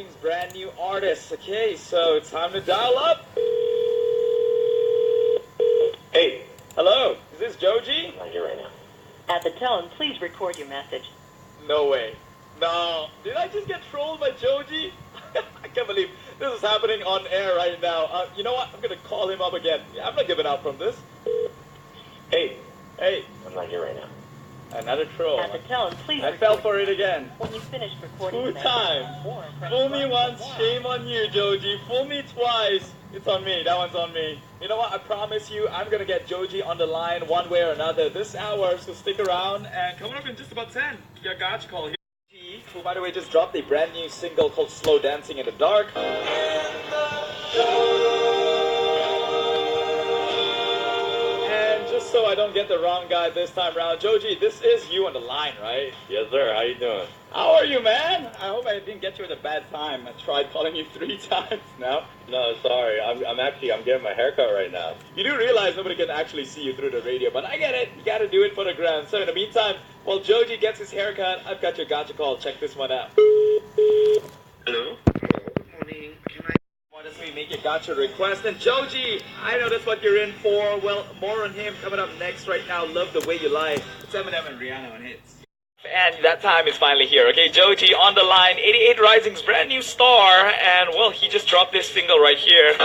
Rising's brand new artist. Okay, so it's time to dial up. Hey. Hello, is this Joji? I'm here right now. At the tone, please record your message. No way. No. Did I just get trolled by Joji? I can't believe this is happening on air right now. You know what? I'm going to call him up again. I'm not giving up from this. Hey. Hey. I'm not here right now. Another troll. At the tone, please I fell for it again. When you finish recording Two the times. Fool me once, shame on you, Joji. Fool me twice. It's on me. That one's on me. You know what? I promise you, I'm gonna get Joji on the line one way or another this hour. So stick around. And coming up in just about 10, your gotcha call here. Joji, who by the way just dropped a brand new single called "Slow Dancing in the Dark." And just so I don't get the wrong guy this time around, Joji, this is you on the line, right? Yes, sir. How you doing? How are you, man? I hope I didn't get you at a bad time. I tried calling you 3 times now. No, sorry. I'm getting my haircut right now. You do realize nobody can actually see you through the radio, but I get it. You gotta do it for the gram. So in the meantime, while Joji gets his haircut, I've got your gotcha call. Check this one out. Hello? Good morning. Can I... Why does me make your gotcha request? And Joji, I know that's what you're in for. Well, more on him coming up next right now. Love the Way You Lie. It's Eminem and Rihanna on Hitz. And that time is finally here. Okay, Joji on the line, 88 Rising's brand new star, and well, he just dropped this single right here. Yeah,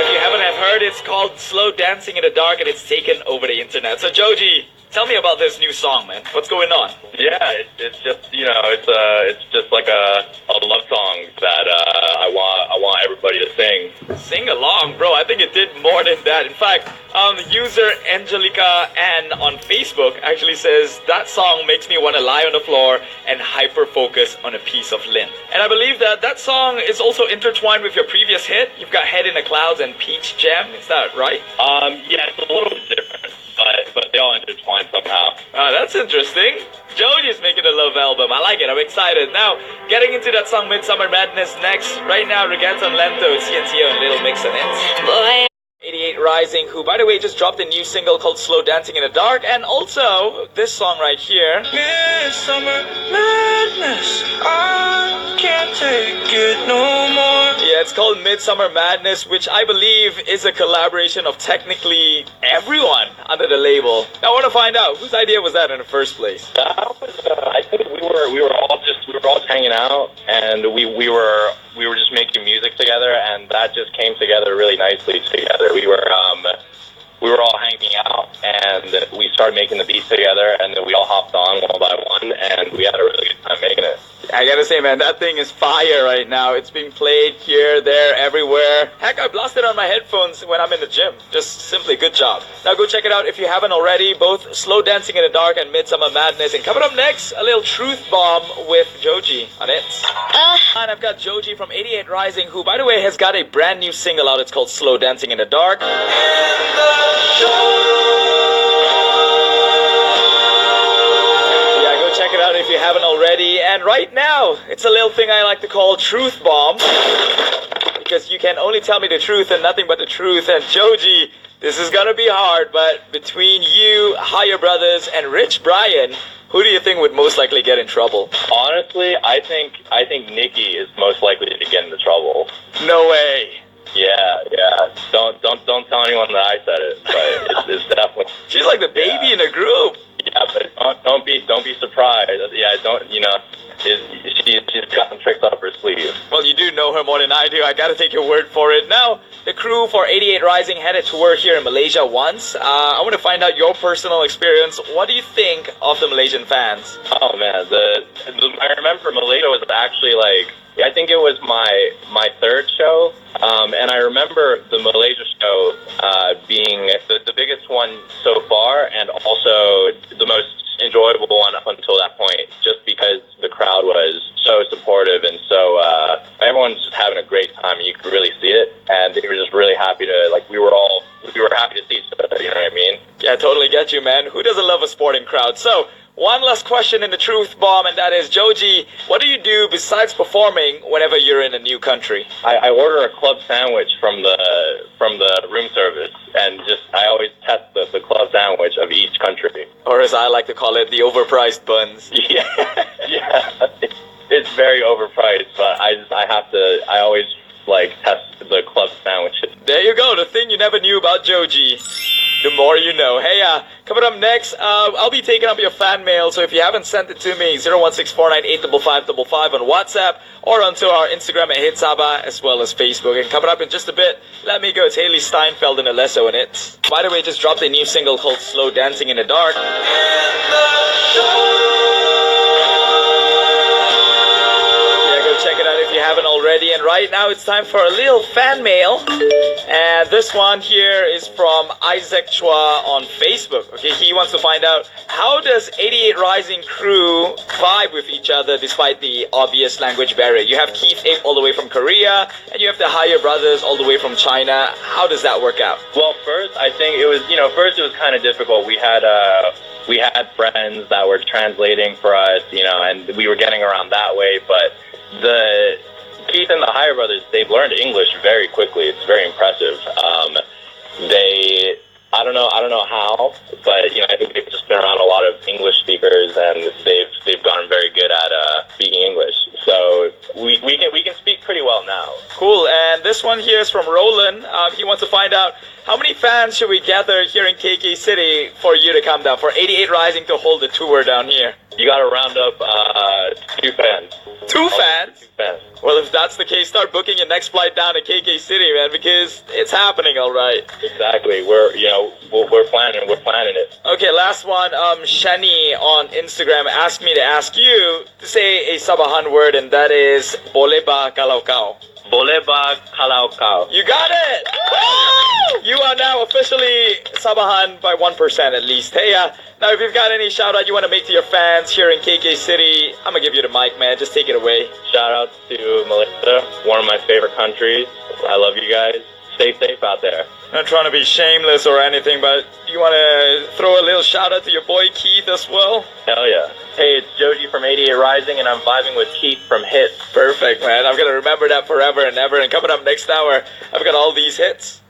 if you haven't have heard, it's called "Slow Dancing in the Dark," and it's taken over the internet. So Joji, tell me about this new song, man. What's going on? Yeah, it's just it's just like a love song that I want everybody to sing. Sing along, bro. I think it did more than that. In fact, user Angelica Ann on Facebook actually says that song makes me want to lie on the floor and hyper focus on a piece of lint. And I believe that song is also intertwined with your previous hit. You've got Head in the Clouds and Peach Jam. Is that right? Yeah, it's a little bit different, but they all intertwine somehow. That's interesting. Joji's making a love album. I like it. I'm excited. Now, getting into that song Midsummer Madness next. Right now, Reggaeton Lento, CNCO, and Little Mix and Hits. Boy. 88 Rising, who, by the way, just dropped a new single called "Slow Dancing in the Dark," and also this song right here. Midsummer Madness, I can't take it no more. Yeah, it's called Midsummer Madness, which I believe is a collaboration of technically everyone under the label. Now, I want to find out, whose idea was that in the first place? That was, I think we were all just hanging out, and we were just making music together, and that just came together really nicely together. We were all hanging out, and we started making the beats together, and then we all hopped on one by one, and we had a really good time making it. I gotta say, man, that thing is fire right now. It's being played here, there, everywhere. Heck, I blasted on my headphones when I'm in the gym. Just simply good job. Now go check it out if you haven't already. Both "Slow Dancing in the Dark" and "Midsummer Madness." And coming up next, a little truth bomb with Joji on it. And I've got Joji from 88 Rising, who, by the way, has got a brand new single out. It's called "Slow Dancing in the Dark." Check it out if you haven't already. And right now, it's a little thing I like to call Truth Bomb, because you can only tell me the truth and nothing but the truth. And Joji, this is gonna be hard, but between you, Higher Brothers, and Rich Brian, who do you think would most likely get in trouble? Honestly, I think Nikki is most likely to get into trouble. No way. Yeah. Don't tell anyone that I said it, but it's definitely. She's like the baby in the group. Yeah, but don't be surprised. Yeah, she's got some tricks up her sleeve. Well, you do know her more than I do. I gotta take your word for it. Now, the crew for 88 Rising had a tour here in Malaysia once. I want to find out your personal experience. What do you think of the Malaysian fans? Oh man, I remember Malaysia was actually like, I think it was my third show, and I remember the Malaysia show being the biggest one so far, and also the most enjoyable one up until that point, just because the crowd was so supportive, and so everyone's just having a great time, and you could really see it, and they were just really happy to, like, we were happy to see each other, you know what I mean? Yeah, I totally get you, man. Who doesn't love a sporting crowd? So, one last question in the truth bomb, and that is, Joji, what do you do besides performing whenever you're in a new country? I order a club sandwich from the room service, and I always test the the club sandwich of each country. Or as I like to call it, the overpriced buns. Yeah, yeah. It's very overpriced, but I always like test the club sandwiches. There you go, the thing you never knew about Joji. The more you know. Hey, coming up next, I'll be taking up your fan mail, so if you haven't sent it to me, 01649855555 on WhatsApp, or onto our Instagram at Hitz Sabah, as well as Facebook. And coming up in just a bit, let me go, it's Haley Steinfeld and Alesso in it. By the way, just dropped a new single called Slow Dancing in the Dark. Check it out if you haven't already. And right now it's time for a little fan mail. And this one here is from Isaac Chua on Facebook. Okay, he wants to find out, how does 88 Rising crew vibe with each other despite the obvious language barrier? You have Keith Ape all the way from Korea, and you have the Higher Brothers all the way from China. How does that work out? Well, first, I think it was kind of difficult. We had friends that were translating for us, and we were getting around that way, but the Keith and the Higher Brothers, they've learned English very quickly. It's very impressive. I don't know how, but I think they've just been around a lot of English speakers, and they've gotten very good at speaking English. So we can speak pretty well now. Cool. And this one here is from Roland. He wants to find out, how many fans should we gather here in KK City for you to come down, for 88 Rising to hold the tour down here? You got to round up 2 fans. 2 fans? 2 fans. Well, if that's the case, start booking your next flight down to KK City, man, because it's happening, all right. Exactly. We're planning it. Okay, last one. Shani on Instagram asked me to ask you to say a Sabahan word, and that is Boleh ba kalau kau. Boleh ba kalau kau. You got it! You are now officially Sabahan by 1% at least. Hey, now if you've got any shout out you want to make to your fans here in KK City, I'm going to give you the mic, man. Just take it away. Shout out to Malaysia, one of my favorite countries. I love you guys. Stay safe out there. Not trying to be shameless or anything, but you want to throw a little shout out to your boy Keith as well? Hell yeah. Hey, it's Joji from 88 Rising, and I'm vibing with Keith from Hitz. Perfect, man. I'm going to remember that forever and ever. And coming up next hour, I've got all these hits.